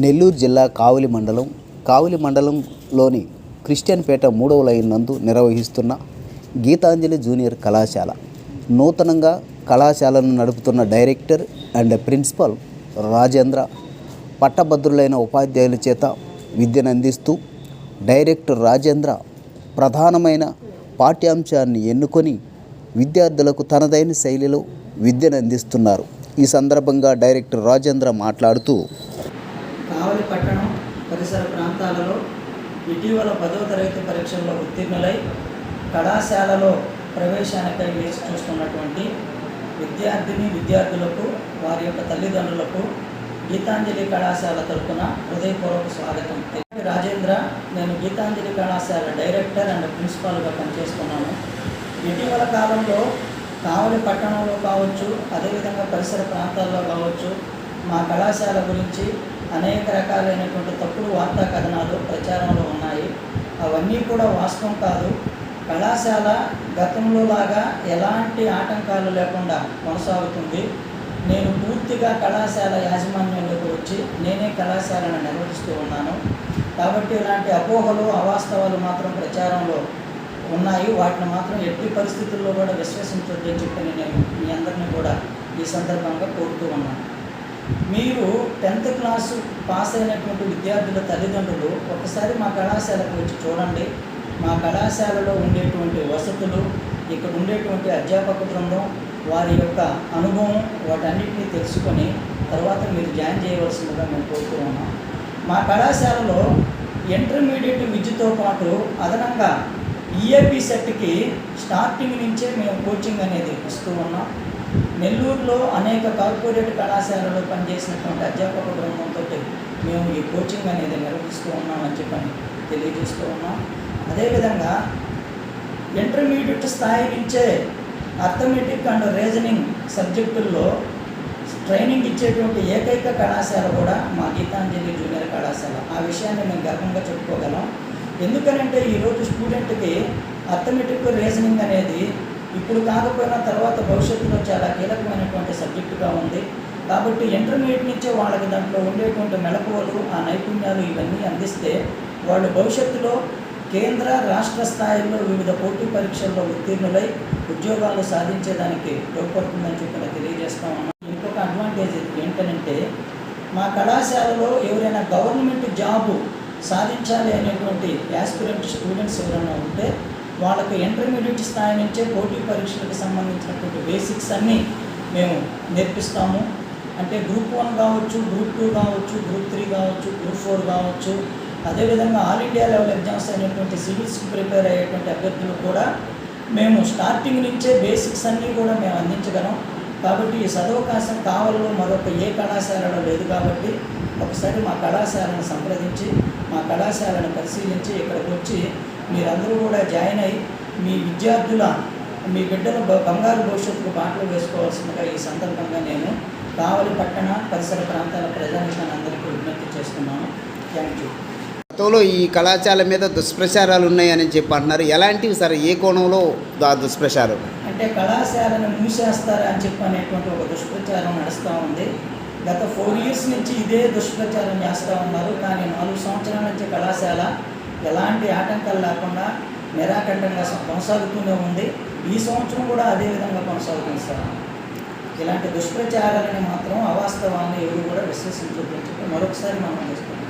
నెల్లూరు జిల్లా కావలి మండలంలోని క్రిస్టియన్పేట 3వ లైన్ నందు నిర్వహిస్తున్న గీతాంజలి జూనియర్ కళాశాల నూతనంగా కళాశాలను నడుపుతున్న డైరెక్టర్ అండ్ ప్రిన్సిపల్ రాజేంద్ర పట్టభద్రులైన ఉపాధ్యాయుల చేత విద్యను అందిస్తూ డైరెక్టర్ రాజేంద్ర ప్రధానమైన పాఠ్యాంశాన్ని ఎన్నుకొని విద్యార్థులకు తనదైన శైలిలో విద్యను అందిస్తున్నారు. ఈ సందర్భంగా డైరెక్టర్ రాజేంద్ర మాట్లాడుతూ కావలి పట్టణం పరిసర ప్రాంతాలలో ఇటీవల 10వ తరగతి పరీక్షల్లో ఉత్తీర్ణులై కళాశాలలో ప్రవేశానికై వేచి చూస్తున్నటువంటి విద్యార్థులకు వారి యొక్క తల్లిదండ్రులకు గీతాంజలి కళాశాల తరఫున హృదయపూర్వక స్వాగతం. రాజేంద్ర, నేను గీతాంజలి కళాశాల డైరెక్టర్ అండ్ ప్రిన్సిపాల్గా పనిచేస్తున్నాను. ఇటీవల కాలంలో కావలి పట్టణంలో కావచ్చు, అదేవిధంగా పరిసర ప్రాంతాల్లో కావచ్చు, మా కళాశాల గురించి అనేక రకాలైనటువంటి తప్పుడు వార్తా కథనాలు ప్రచారంలో ఉన్నాయి. అవన్నీ కూడా వాస్తవం కాదు. కళాశాల గతంలో లాగా ఎలాంటి ఆటంకాలు లేకుండా కొనసాగుతుంది. నేను పూర్తిగా కళాశాల యాజమాన్యంలోకి వచ్చి నేనే కళాశాలను నిర్వహిస్తూ ఉన్నాను. కాబట్టి ఇలాంటి అపోహలు అవాస్తవాలు మాత్రం ప్రచారంలో ఉన్నాయి. వాటిని మాత్రం ఎట్టి పరిస్థితుల్లో కూడా విశ్వసించొద్దని చెప్పి నేను మీ అందరినీ కూడా ఈ సందర్భంగా కోరుతూ ఉన్నాను. మీరు 10th క్లాసు పాస్ అయినటువంటి విద్యార్థుల తల్లిదండ్రులు ఒకసారి మా కళాశాలకు వచ్చి చూడండి. మా కళాశాలలో ఉండేటువంటి వసతులు, ఇక్కడ ఉండేటువంటి అధ్యాపక బృందం, వారి యొక్క అనుభవం, వాటన్నిటినీ తెలుసుకొని తర్వాత మీరు జాయిన్ చేయవలసిందిగా మేము కోరుతూ ఉన్నాం. మా కళాశాలలో ఇంటర్మీడియట్ విద్యతో పాటు అదనంగా ఈఏపీ సెట్కి స్టార్టింగ్ నుంచే మేము కోచింగ్ అనేది ఇస్తూ ఉన్నాం. నెల్లూరులో అనేక కార్పొరేట్ కళాశాలలో పనిచేసినటువంటి అధ్యాపక బృందంతో మేము ఈ కోచింగ్ అనేది నిర్వహిస్తూ ఉన్నామని చెప్పని తెలియజేస్తూ ఉన్నాం. అదేవిధంగా ఇంటర్మీడియట్ స్థాయి నుంచే అర్థమెటిక్ అండ్ రీజనింగ్ సబ్జెక్టుల్లో ట్రైనింగ్ ఇచ్చేటువంటి ఏకైక కళాశాల కూడా మా గీతాంజలి జూనియర్ కళాశాల. ఆ విషయాన్ని మేము గర్వంగా చెప్పుకోగలం. ఎందుకనంటే ఈరోజు స్టూడెంట్కి అర్థమెటిక్ రీజనింగ్ అనేది ఇప్పుడు కాకపోయినా తర్వాత భవిష్యత్తులో చాలా కీలకమైనటువంటి సబ్జెక్టుగా ఉంది. కాబట్టి ఇంటర్మీడియట్ నుంచే వాళ్ళకి దాంట్లో ఉండేటువంటి మెళకువలు, ఆ నైపుణ్యాలు ఇవన్నీ అందిస్తే వాళ్ళు భవిష్యత్తులో కేంద్ర రాష్ట్ర స్థాయిలో వివిధ పోటీ పరీక్షల్లో ఉత్తీర్ణులై ఉద్యోగాలు సాధించేదానికి తోడ్పడుతుందని చెప్పి తెలియజేస్తూ ఉన్నాం. ఇంకొక అడ్వాంటేజ్ ఏంటంటే మా కళాశాలలో ఎవరైనా గవర్నమెంట్ జాబు సాధించాలి అనేటువంటి యాస్పిరెంట్ స్టూడెంట్స్ ఎవరైనా ఉంటే వాళ్ళకి ఇంటర్మీడియట్ స్థాయి నుంచే పోటీ పరీక్షలకు సంబంధించినటువంటి బేసిక్స్ అన్నీ మేము నేర్పిస్తాము. అంటే గ్రూప్ 1 కావచ్చు, గ్రూప్ 2 కావచ్చు, గ్రూప్ 3 కావచ్చు, గ్రూప్ 4 కావచ్చు. అదేవిధంగా ఆల్ ఇండియా లెవెల్ ఎగ్జామ్స్ అయినటువంటి సివిల్స్కి ప్రిపేర్ అయ్యేటువంటి అభ్యర్థులు కూడా మేము స్టార్టింగ్ నుంచే బేసిక్స్ అన్నీ కూడా మేము అందించగలం. కాబట్టి ఈ సదవకాశం కావలిలో మరొక ఏ కళాశాలలో లేదు. కాబట్టి ఒకసారి మా కళాశాలను సంప్రదించి మా కళాశాలను పరిశీలించి ఇక్కడికి వచ్చి మీరందరూ కూడా జాయిన్ అయ్యి మీ బిడ్డల బంగారు భవిష్యత్తుకు బాటలు వేసుకోవాల్సిందిగా ఈ సందర్భంగా నేను కావలి పట్టణ పరిసర ప్రాంతాల ప్రజానికాన్ని అందరికీ విజ్ఞప్తి చేస్తున్నాను. Thank you. గతంలో ఈ కళాశాల మీద దుష్ప్రచారాలు ఉన్నాయని చెప్పి అంటున్నారు. ఎలాంటివి సార్? ఏ కోణంలో దుష్ప్రచారం? అంటే కళాశాలను మూసేస్తారా అని చెప్పి అనేటువంటి ఒక దుష్ప్రచారం నడుస్తూ ఉంది. గత 4 years నుంచి ఇదే దుష్ప్రచారం చేస్తూ ఉన్నారు. కానీ 4 సంవత్సరాల నుంచి కళాశాల ఎలాంటి ఆటంకాలు లేకుండా నిరాకంఠంగా కొనసాగుతూనే ఉంది. ఈ సంవత్సరం కూడా అదేవిధంగా కొనసాగుతుంది సార్. ఇలాంటి దుష్ప్రచారాలని మాత్రం అవాస్తవాన్ని ఎవరు కూడా విశ్వసించొద్దని చెప్పి మరొకసారి మనం చేస్తున్నాం.